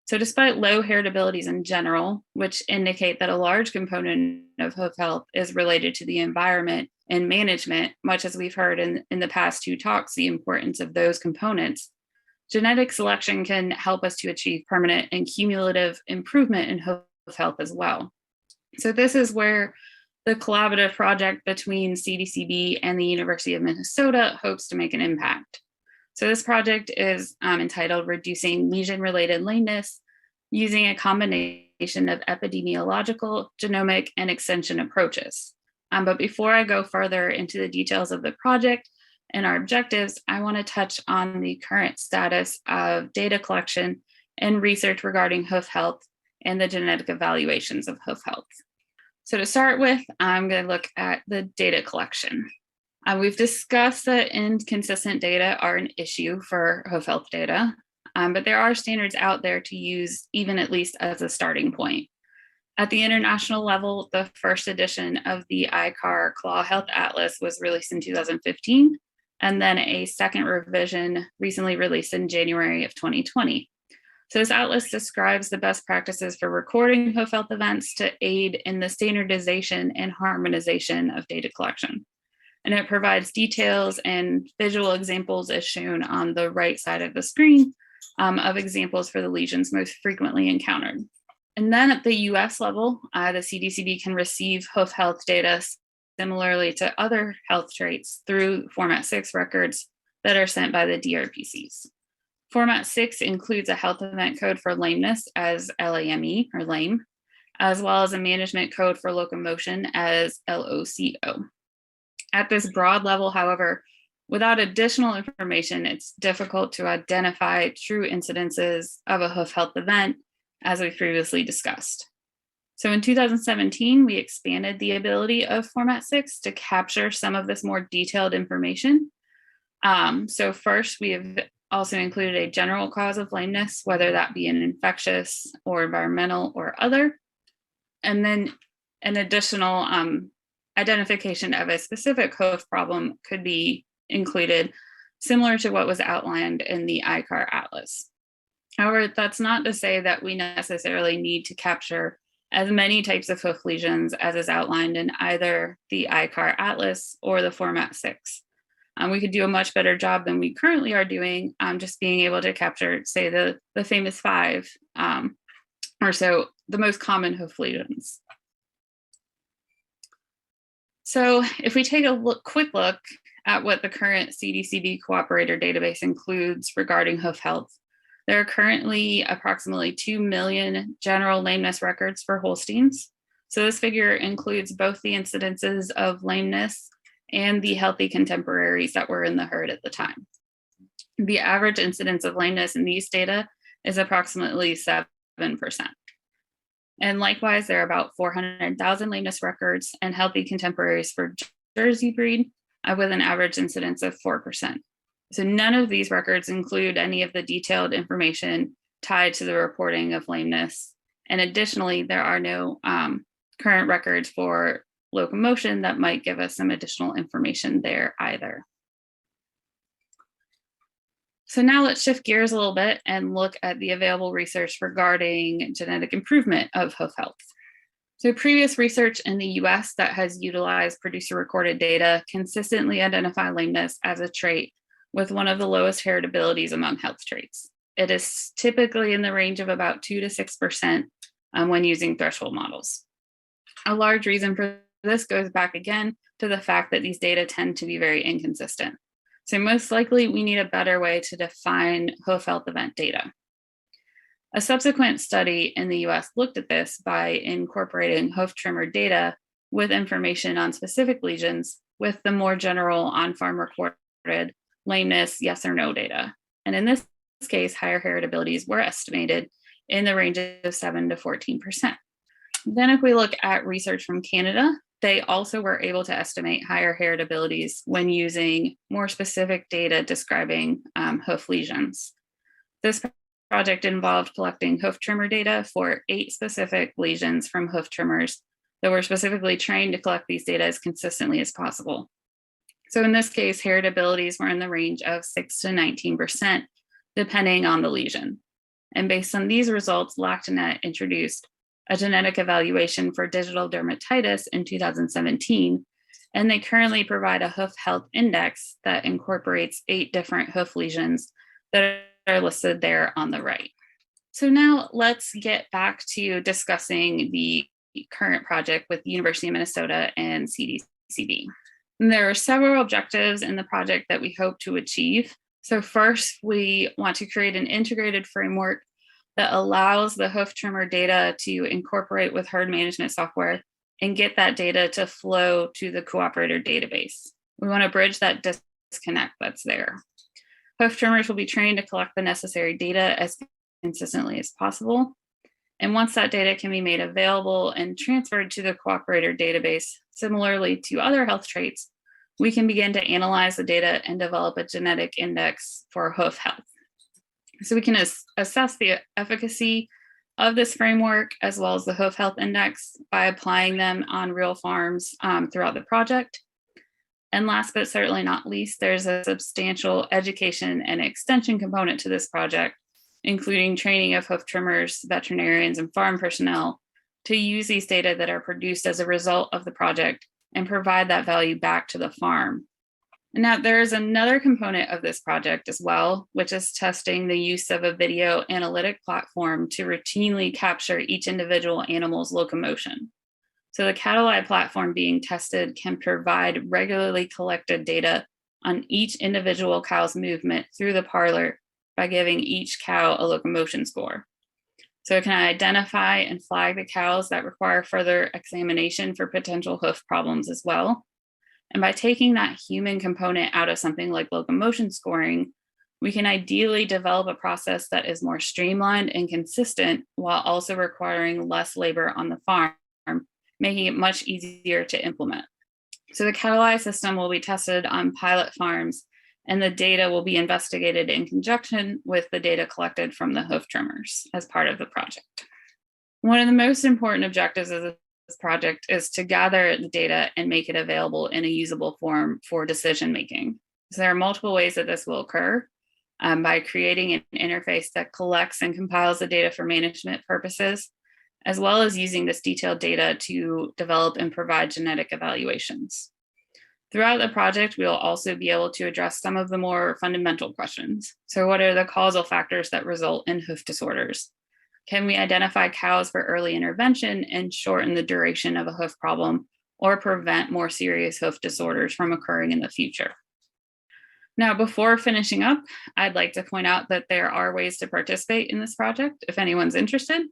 So despite low heritabilities in general, which indicate that a large component of hoof health is related to the environment and management, much as we've heard in the past two talks, the importance of those components, genetic selection can help us to achieve permanent and cumulative improvement in hoof health as well. So this is where the collaborative project between CDCB and the University of Minnesota hopes to make an impact. So this project is entitled Reducing Lesion-Related Lameness using a combination of epidemiological, genomic, and extension approaches. But before I go further into the details of the project and our objectives, I want to touch on the current status of data collection and research regarding hoof health and the genetic evaluations of hoof health. So to start with, I'm going to look at the data collection. We've discussed that inconsistent data are an issue for hoof health data, but there are standards out there to use even at least as a starting point. At the international level, the first edition of the ICAR Claw Health Atlas was released in 2015, and then a second revision recently released in January of 2020. So this atlas describes the best practices for recording hoof health events to aid in the standardization and harmonization of data collection. And it provides details and visual examples as shown on the right side of the screen of examples for the lesions most frequently encountered. And then at the US level, the CDCB can receive hoof health data similarly to other health traits through Format 6 records that are sent by the DRPCs. Format 6 includes a health event code for lameness as LAME or lame, as well as a management code for locomotion as LOCO. At this broad level, however, without additional information, it's difficult to identify true incidences of a hoof health event, as we previously discussed. So in 2017, we expanded the ability of Format 6 to capture some of this more detailed information. So first, we have also included a general cause of lameness, whether that be an infectious or environmental or other. And then an additional identification of a specific hoof problem could be included, similar to what was outlined in the ICAR Atlas. However, that's not to say that we necessarily need to capture as many types of hoof lesions as is outlined in either the ICAR Atlas or the Format 6. We could do a much better job than we currently are doing, just being able to capture, say, the famous 5 or so, the most common hoof lesions. So if we take a quick look at what the current CDCB cooperator database includes regarding hoof health, there are currently approximately 2 million general lameness records for Holsteins. So this figure includes both the incidences of lameness and the healthy contemporaries that were in the herd at the time. The average incidence of lameness in these data is approximately 7%. And likewise, there are about 400,000 lameness records and healthy contemporaries for Jersey breed with an average incidence of 4%. So none of these records include any of the detailed information tied to the reporting of lameness. And additionally, there are no current records for locomotion that might give us some additional information there either. So now let's shift gears a little bit and look at the available research regarding genetic improvement of hoof health. So previous research in the US that has utilized producer recorded data consistently identify lameness as a trait with one of the lowest heritabilities among health traits. It is typically in the range of about 2 to 6% when using threshold models. A large reason for this goes back again to the fact that these data tend to be very inconsistent. So most likely we need a better way to define hoof health event data. A subsequent study in the US looked at this by incorporating hoof trimmer data with information on specific lesions with the more general on-farm recorded lameness yes or no data. And in this case, higher heritabilities were estimated in the range of 7 to 14%. Then if we look at research from Canada, they also were able to estimate higher heritabilities when using more specific data describing hoof lesions. This project involved collecting hoof trimmer data for 8 specific lesions from hoof trimmers that were specifically trained to collect these data as consistently as possible. So in this case, heritabilities were in the range of 6 to 19%, depending on the lesion. And based on these results, LactaNet introduced a genetic evaluation for digital dermatitis in 2017, and they currently provide a hoof health index that incorporates 8 different hoof lesions that are listed there on the right. So now let's get back to discussing the current project with the University of Minnesota and CDCB. And there are several objectives in the project that we hope to achieve. So first, we want to create an integrated framework that allows the hoof trimmer data to incorporate with herd management software and get that data to flow to the cooperator database. We want to bridge that disconnect that's there. Hoof trimmers will be trained to collect the necessary data as consistently as possible. And once that data can be made available and transferred to the cooperator database, similarly to other health traits, we can begin to analyze the data and develop a genetic index for hoof health. So we can assess the efficacy of this framework as well as the hoof health index by applying them on real farms throughout the project. And last but certainly not least, there's a substantial education and extension component to this project, including training of hoof trimmers, veterinarians, and farm personnel to use these data that are produced as a result of the project and provide that value back to the farm. Now, there is another component of this project as well, which is testing the use of a video analytic platform to routinely capture each individual animal's locomotion. So the cattle eye platform being tested can provide regularly collected data on each individual cow's movement through the parlor by giving each cow a locomotion score. So it can identify and flag the cows that require further examination for potential hoof problems as well. And by taking that human component out of something like locomotion scoring, we can ideally develop a process that is more streamlined and consistent while also requiring less labor on the farm, making it much easier to implement. So the catalyzed system will be tested on pilot farms, and the data will be investigated in conjunction with the data collected from the hoof trimmers as part of the project. One of the most important objectives of this project is to gather the data and make it available in a usable form for decision making. So there are multiple ways that this will occur. By creating an interface that collects and compiles the data for management purposes, as well as using this detailed data to develop and provide genetic evaluations. Throughout the project, we will also be able to address some of the more fundamental questions. So what are the causal factors that result in hoof disorders? Can we identify cows for early intervention and shorten the duration of a hoof problem, or prevent more serious hoof disorders from occurring in the future? Now, before finishing up, I'd like to point out that there are ways to participate in this project if anyone's interested.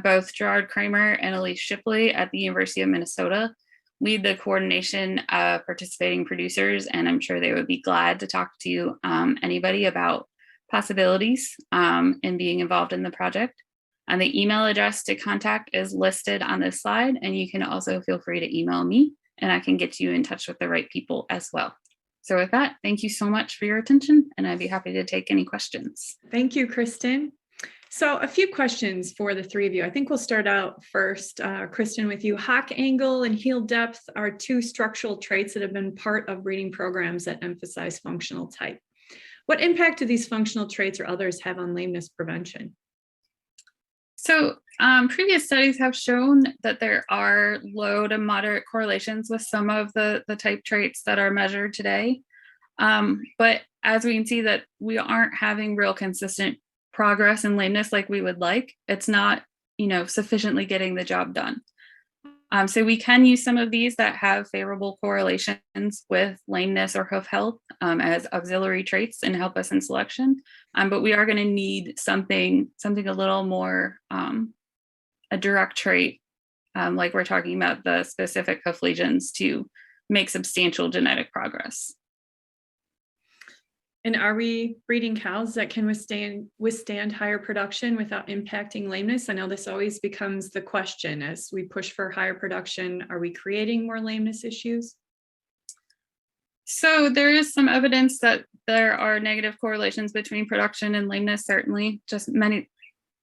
Both Gerard Kramer and Elise Shipley at the University of Minnesota lead the coordination of participating producers, and I'm sure they would be glad to talk to anybody about possibilities in being involved in the project. And the email address to contact is listed on this slide, and you can also feel free to email me, and I can get you in touch with the right people as well. So with that, thank you so much for your attention, and I'd be happy to take any questions. Thank you, Kristen. So a few questions for the three of you. I think we'll start out first, Kristen, with you. Hock angle and heel depth are two structural traits that have been part of breeding programs that emphasize functional type. What impact do these functional traits or others have on lameness prevention? So previous studies have shown that there are low to moderate correlations with some of the type traits that are measured today. But as we can see that we aren't having real consistent progress in lameness like we would like, it's not, sufficiently getting the job done. So we can use some of these that have favorable correlations with lameness or hoof health as auxiliary traits and help us in selection. But we are going to need something a little more a direct trait, like we're talking about the specific hoof lesions, to make substantial genetic progress. And are we breeding cows that can withstand higher production without impacting lameness? I know this always becomes the question as we push for higher production. Are we creating more lameness issues? So there is some evidence that there are negative correlations between production and lameness, certainly,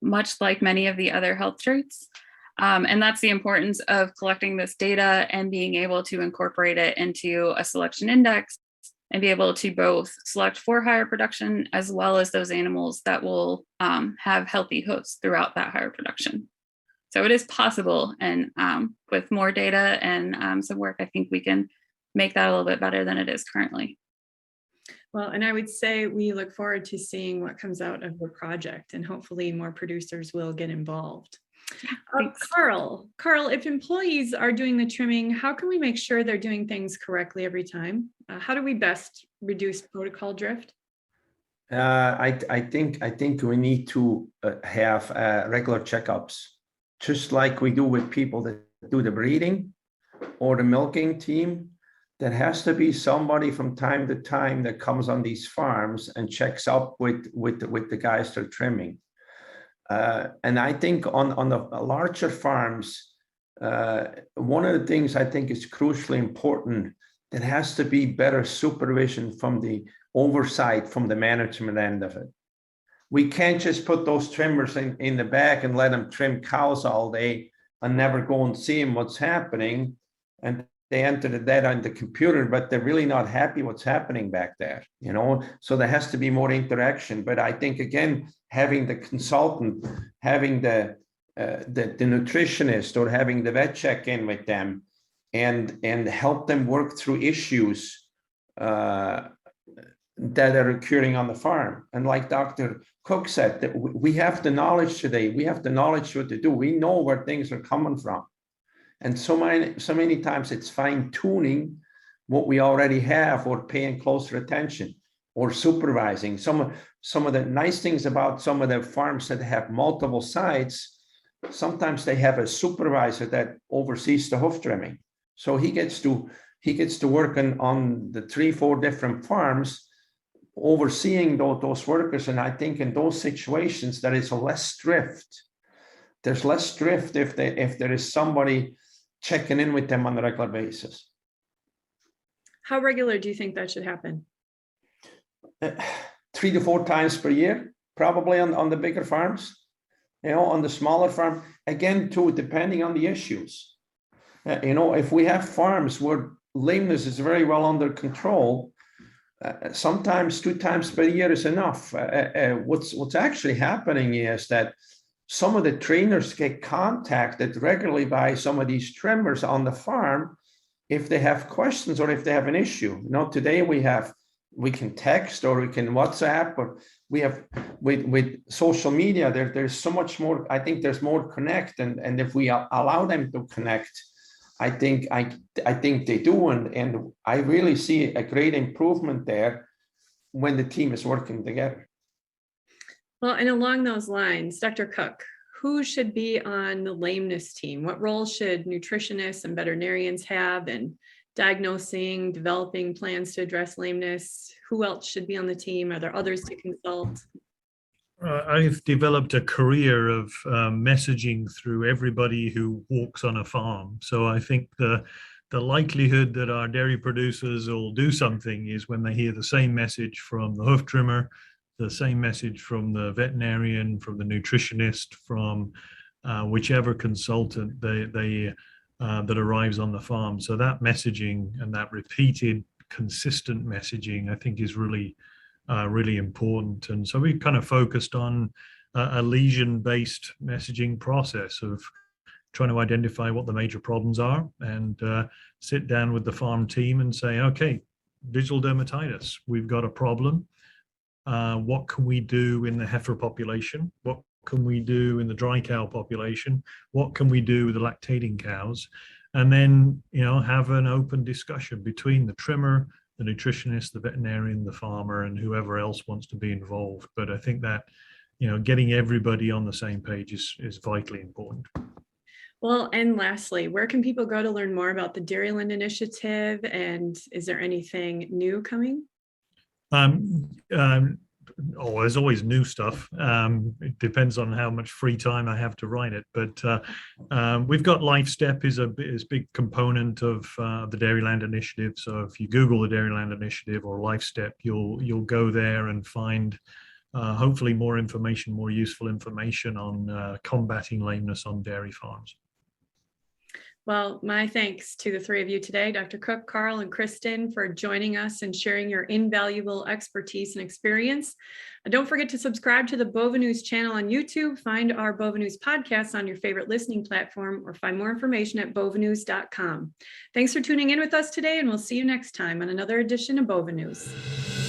much like many of the other health traits. And that's the importance of collecting this data and being able to incorporate it into a selection index and be able to both select for higher production as well as those animals that will have healthy hoofs throughout that higher production. So it is possible, and with more data and some work, I think we can make that a little bit better than it is currently. Well, and I would say we look forward to seeing what comes out of the project, and hopefully more producers will get involved. Karl, if employees are doing the trimming, how can we make sure they're doing things correctly every time? How do we best reduce protocol drift? I think we need to have regular checkups, just like we do with people that do the breeding or the milking team. There has to be somebody from time to time that comes on these farms and checks up with the guys they're trimming. And I think on the larger farms, one of the things I think is crucially important, there has to be better supervision from the oversight from the management end of it. We can't just put those trimmers in the back and let them trim cows all day and never go and see them what's happening. And they enter the data on the computer, but they're really not happy what's happening back there, So there has to be more interaction. But I think, again, having the consultant, having the nutritionist, or having the vet check in with them and help them work through issues that are occurring on the farm. And like Dr. Cook said, that we have the knowledge today. We have the knowledge what to do. We know where things are coming from. And so many times it's fine tuning what we already have, or paying closer attention, or supervising. Some of the nice things about some of the farms that have multiple sites, sometimes they have a supervisor that oversees the hoof trimming. So he gets to work on the 3-4 different farms overseeing those workers. And I think in those situations, there is less drift. There's less drift if there is somebody checking in with them on a regular basis. How regular do you think that should happen? 3 to 4 times per year, probably on the bigger farms. On the smaller farm, again, too, depending on the issues. If we have farms where lameness is very well under control, sometimes 2 times per year is enough. What's actually happening is that some of the trainers get contacted regularly by some of these trimmers on the farm if they have questions or if they have an issue. Today we can text or we can WhatsApp, or we have with social media, there's so much more. I think there's more connect, and if we allow them to connect, I think they do, and I really see a great improvement there when the team is working together. Well, and along those lines, Dr. Cook, who should be on the lameness team? What role should nutritionists and veterinarians have in diagnosing, developing plans to address lameness? Who else should be on the team? Are there others to consult? I've developed a career of messaging through everybody who walks on a farm. So I think the likelihood that our dairy producers will do something is when they hear the same message from the hoof trimmer, the same message from the veterinarian, from the nutritionist, from whichever consultant that arrives on the farm. So that messaging and that repeated, consistent messaging, I think, is really important. And so we kind of focused on a lesion-based messaging process of trying to identify what the major problems are and sit down with the farm team and say, okay, visual dermatitis, we've got a problem. What can we do in the heifer population? What can we do in the dry cow population? What can we do with the lactating cows? And then, have an open discussion between the trimmer, the nutritionist, the veterinarian, the farmer, and whoever else wants to be involved. But I think that, getting everybody on the same page is vitally important. Well, and lastly, where can people go to learn more about the Dairyland initiative? And is there anything new coming? There's always new stuff. It depends on how much free time I have to write it. But we've got LifeStep is a big component of the Dairyland initiative. So if you Google the Dairyland initiative or LifeStep, you'll go there and find hopefully more information, more useful information on combating lameness on dairy farms. Well, my thanks to the three of you today, Dr. Cook, Karl, and Kristen, for joining us and sharing your invaluable expertise and experience. And don't forget to subscribe to the BoviNews channel on YouTube, find our BoviNews podcasts on your favorite listening platform, or find more information at bovinews.com. Thanks for tuning in with us today, and we'll see you next time on another edition of BoviNews.